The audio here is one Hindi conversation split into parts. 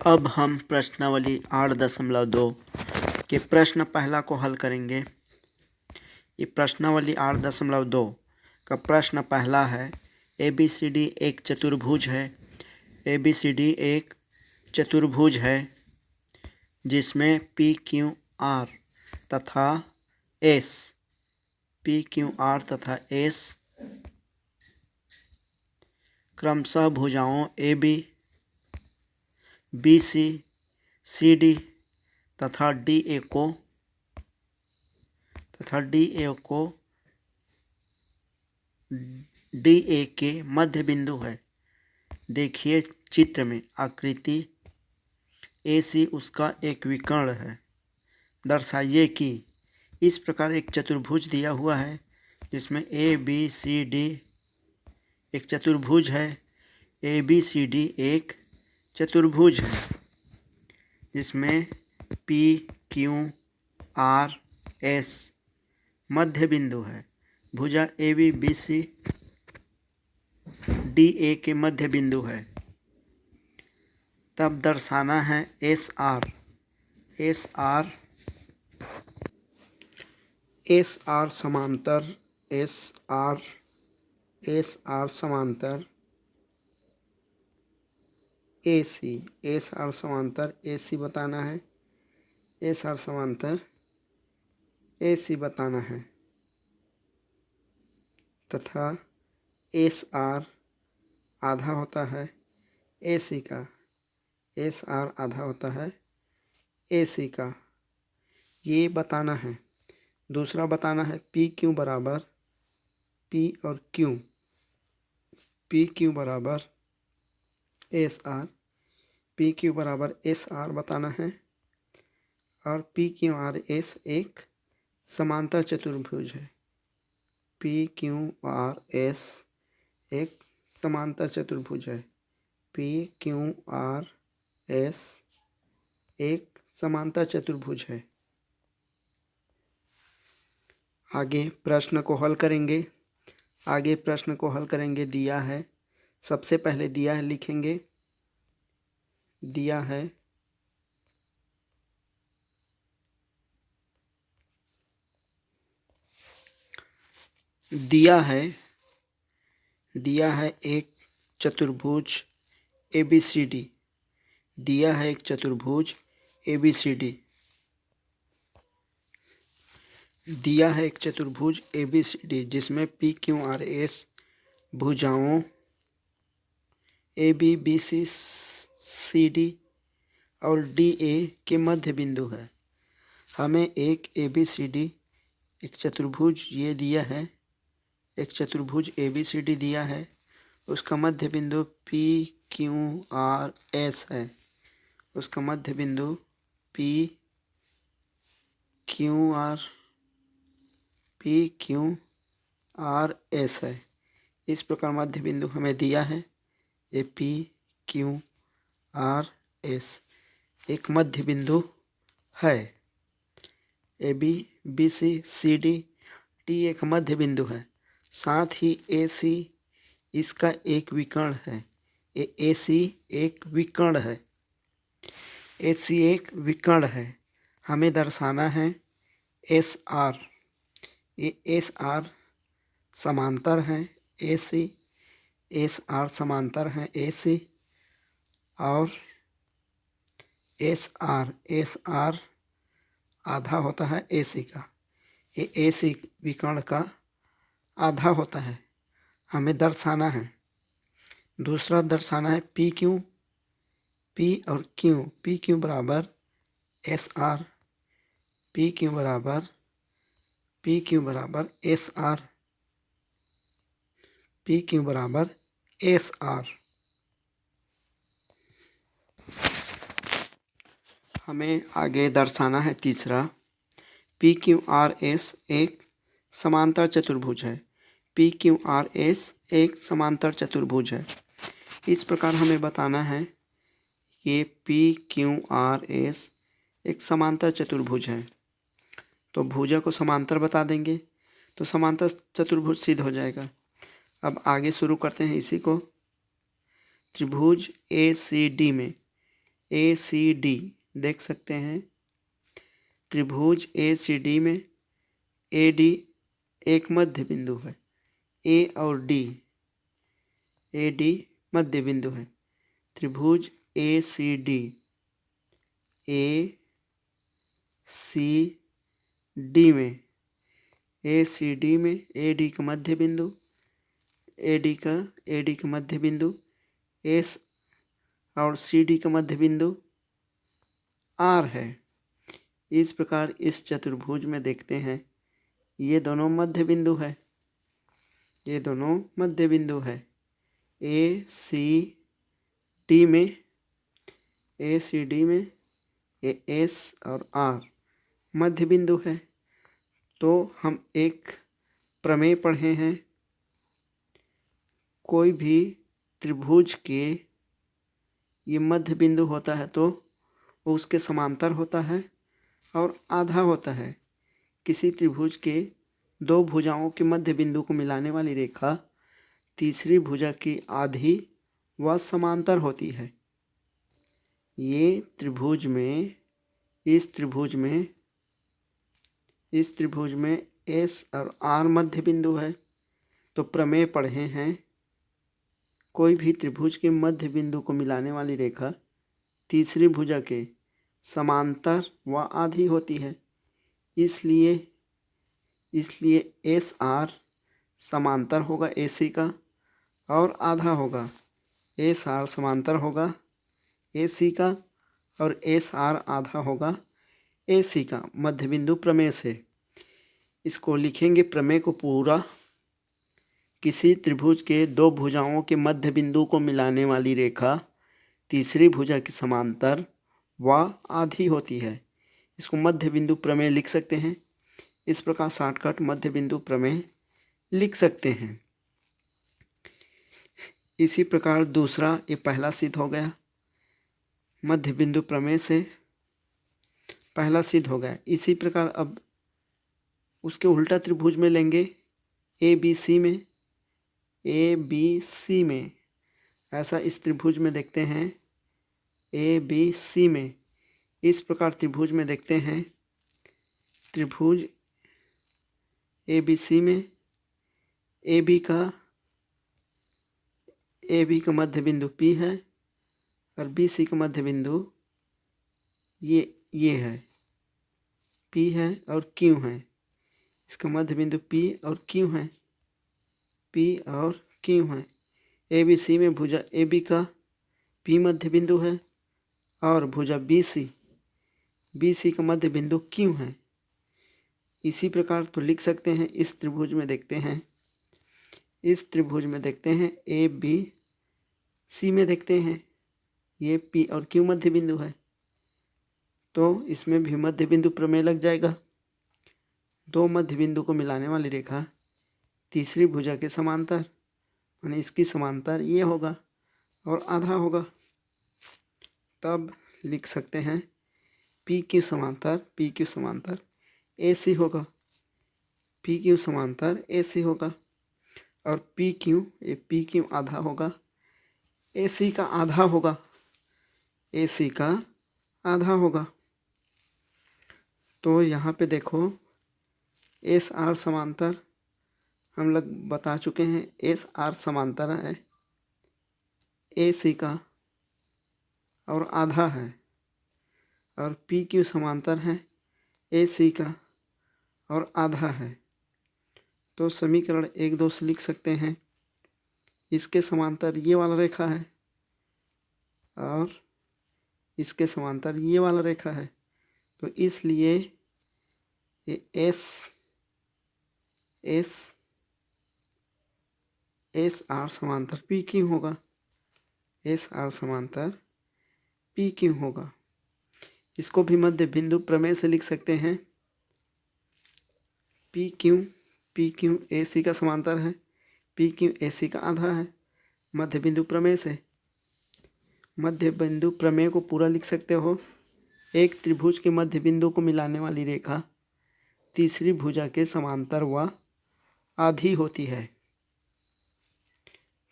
अब हम प्रश्नावली 8.2 के प्रश्न पहला को हल करेंगे। ये प्रश्नावली 8.2 का प्रश्न पहला है, ABCD एक चतुर्भुज है। ABCD एक चतुर्भुज है जिसमें PQR तथा S क्रमशः भुजाओं AB, BC, CD तथा DA को DA के मध्य बिंदु है। देखिए चित्र में आकृति AC उसका एक विकर्ण है। दर्शाइए कि इस प्रकार एक चतुर्भुज दिया हुआ है जिसमें ABCD एक चतुर्भुज है। ABCD एक चतुर्भुज है जिसमें PQRS मध्य बिंदु है। भुजा ABBC DA के मध्य बिंदु है। तब दर्शाना है SR समांतर SR समांतर SR समांतर AC बताना है। SR समांतर AC बताना है तथा SR आधा होता है AC का। SR आधा होता है AC का, ये बताना है। दूसरा बताना है PQ बराबर P और Q, PQ बराबर SR, PQ बराबर SR बताना है। और PQRS एक समांतर चतुर्भुज है। PQRS एक समांतर चतुर्भुज है। PQRS एक समांतर चतुर्भुज है। आगे प्रश्न को हल करेंगे। दिया है, सबसे पहले दिया है लिखेंगे। दिया है एक चतुर्भुज ABCD। दिया है एक चतुर्भुज ABCD। दिया है एक चतुर्भुज ABCD जिसमें PQRS भुजाओं AB, BC, CD और DA के मध्य बिंदु है। हमें एक ABCD एक चतुर्भुज ये दिया है, एक चतुर्भुज ABCD दिया है, उसका मध्य बिंदु PQRS है। उसका मध्य बिंदु PQRS है। इस प्रकार मध्य बिंदु हमें दिया है। ये PQRS एक मध्य बिंदु है। AB, BC, CD, D एक मध्य बिंदु है। साथ ही AC इसका एक विकर्ण है। AC एक विकर्ण है। AC एक विकर्ण है। हमें दर्शाना है SR। ये SR समांतर है AC, SR समांतर है AC और SR आधा होता है AC का। ये AC विकर्ण का आधा होता है, हमें दर्शाना है। दूसरा दर्शाना है PQ, P और Q, PQ बराबर SR, PQ बराबर SR, PQ बराबर SR। हमें आगे दर्शाना है तीसरा, PQRS एक समांतर चतुर्भुज है। PQRS एक समांतर चतुर्भुज है। इस प्रकार हमें बताना है कि PQRS एक समांतर चतुर्भुज है। तो भुजा को समांतर बता देंगे तो समांतर चतुर्भुज सिद्ध हो जाएगा। अब आगे शुरू करते हैं इसी को। त्रिभुज ACD में ACD देख सकते हैं। त्रिभुज ACD में AD एक मध्य बिंदु है। A और D, AD मध्य बिंदु है। त्रिभुज ACD, ACD में ACD में AD का मध्य बिंदु, AD का मध्य बिंदु, S और CD का मध्य बिंदु R है। इस प्रकार इस चतुर्भुज में देखते हैं ये दोनों मध्य बिंदु है, ये दोनों मध्य बिंदु है। ACD में S और R मध्य बिंदु है। तो हम एक प्रमेय पढ़े हैं, कोई भी त्रिभुज के ये मध्य बिंदु होता है तो वो उसके समांतर होता है और आधा होता है। किसी त्रिभुज के दो भुजाओं के मध्य बिंदु को मिलाने वाली रेखा तीसरी भुजा की आधी व समांतर होती है। ये त्रिभुज में इस त्रिभुज में S और R मध्य बिंदु है। तो प्रमेय पढ़े हैं, कोई भी त्रिभुज के मध्य बिंदु को मिलाने वाली रेखा तीसरी भुजा के समांतर व आधी होती है। इसलिए SR समांतर होगा AC का और आधा होगा। SR समांतर होगा AC का और SR आधा होगा AC का मध्य बिंदु प्रमेय से। इसको लिखेंगे प्रमेय को पूरा। किसी त्रिभुज के दो भुजाओं के मध्य बिंदु को मिलाने वाली रेखा तीसरी भुजा के समांतर व आधी होती है। इसको मध्य बिंदु प्रमेय लिख सकते हैं। इस प्रकार शॉर्टकट मध्य बिंदु प्रमेय लिख सकते हैं। इसी प्रकार दूसरा, ये पहला सिद्ध हो गया, मध्य बिंदु प्रमेय से पहला सिद्ध हो गया। इसी प्रकार अब उसके उल्टा त्रिभुज में लेंगे ABC में ऐसा इस त्रिभुज में देखते हैं। ABC में इस प्रकार त्रिभुज में देखते हैं। त्रिभुज ABC में AB का मध्य बिंदु P है और BC का मध्य बिंदु ये है, P है और Q है। इसका मध्य बिंदु P और Q है, P और Q है। ABC में भुजा AB का P मध्य बिंदु है और भुजा BC का मध्य बिंदु Q है। इसी प्रकार तो लिख सकते हैं। इस त्रिभुज में देखते हैं, इस त्रिभुज में देखते हैं ABC में देखते हैं ये P और Q मध्य बिंदु है, तो इसमें भी मध्य बिंदु प्रमेय लग जाएगा। दो मध्य बिंदु को मिलाने वाली रेखा तीसरी भुजा के समांतर, यानी इसकी समांतर ये होगा और आधा होगा। तब लिख सकते हैं PQ समांतर AC होगा, PQ समांतर AC होगा और PQ आधा होगा, AC का आधा होगा, AC का आधा होगा। तो यहाँ पे देखो SR समांतर हम लोग बता चुके हैं। SR समांतर है AC का और आधा है और PQ समांतर है AC का और आधा है। तो समीकरण 1-2 से लिख सकते हैं। इसके समांतर ये वाला रेखा है और इसके समांतर ये वाला रेखा है, तो इसलिए ये SR समांतर PQ होगा, SR समांतर PQ होगा। इसको भी मध्य बिंदु प्रमेय से लिख सकते हैं। PQ AC का समांतर है, PQ AC का आधा है। मध्य बिंदु प्रमेय से मध्य बिंदु प्रमेय को पूरा लिख सकते हो। एक त्रिभुज के मध्य बिंदु को मिलाने वाली रेखा तीसरी भुजा के समांतर व आधी होती है।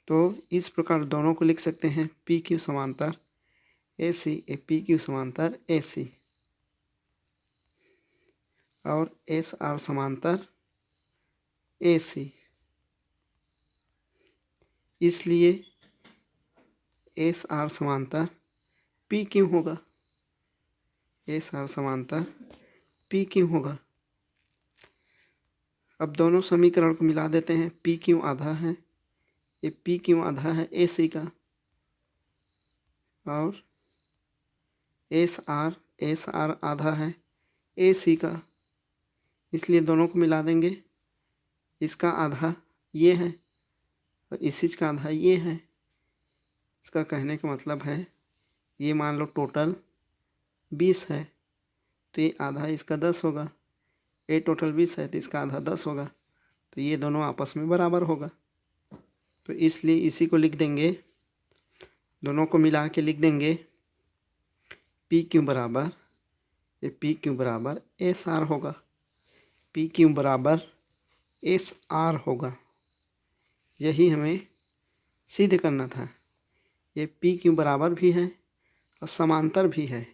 तो इस प्रकार दोनों को लिख सकते हैं। PQ समांतर AC ए पी क्यू समांतर AC और SR समांतर AC। इसलिए SR समांतर PQ होगा। SR समांतर PQ होगा। अब दोनों समीकरण को मिला देते हैं। PQ आधा है, ये PQ आधा है AC का, और SR आधा है AC का। इसलिए दोनों को मिला देंगे। इसका आधा ये है और इस चीज़ का आधा ये है। इसका कहने का मतलब है, ये मान लो टोटल 20 है, तो ये आधा इसका 10 होगा। ये टोटल 20 है तो इसका आधा 10 होगा, तो ये दोनों आपस में बराबर होगा। तो इसलिए इसी को लिख देंगे, दोनों को मिला के लिख देंगे PQ बराबर, ये PQ बराबर SR होगा। PQ बराबर SR होगा। यही हमें सिद्ध करना था। ये PQ बराबर भी है और समांतर भी है।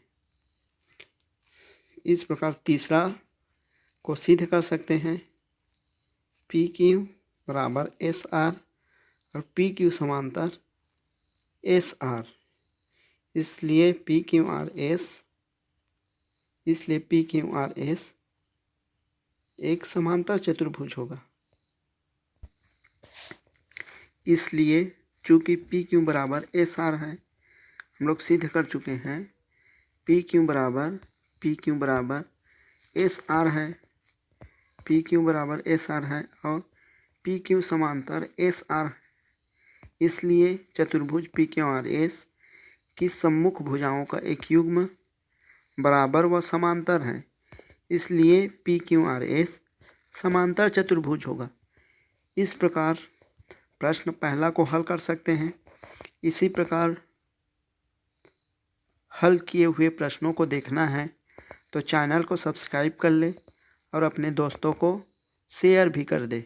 इस प्रकार तीसरा को सिद्ध कर सकते हैं। PQ बराबर SR और PQ समांतर SR। इसलिए PQRS एक समांतर चतुर्भुज होगा। इसलिए चूँकि PQ बराबर SR है, हम लोग सिद्ध कर चुके हैं। PQ बराबर SR है, PQ बराबर SR है और PQ समांतर SR है। इसलिए चतुर्भुज PQRS की सम्मुख भुजाओं का एक युग्म बराबर व समांतर है। इसलिए PQRS समांतर चतुर्भुज होगा। इस प्रकार प्रश्न पहला को हल कर सकते हैं। इसी प्रकार हल किए हुए प्रश्नों को देखना है तो चैनल को सब्सक्राइब कर ले और अपने दोस्तों को शेयर भी कर दे।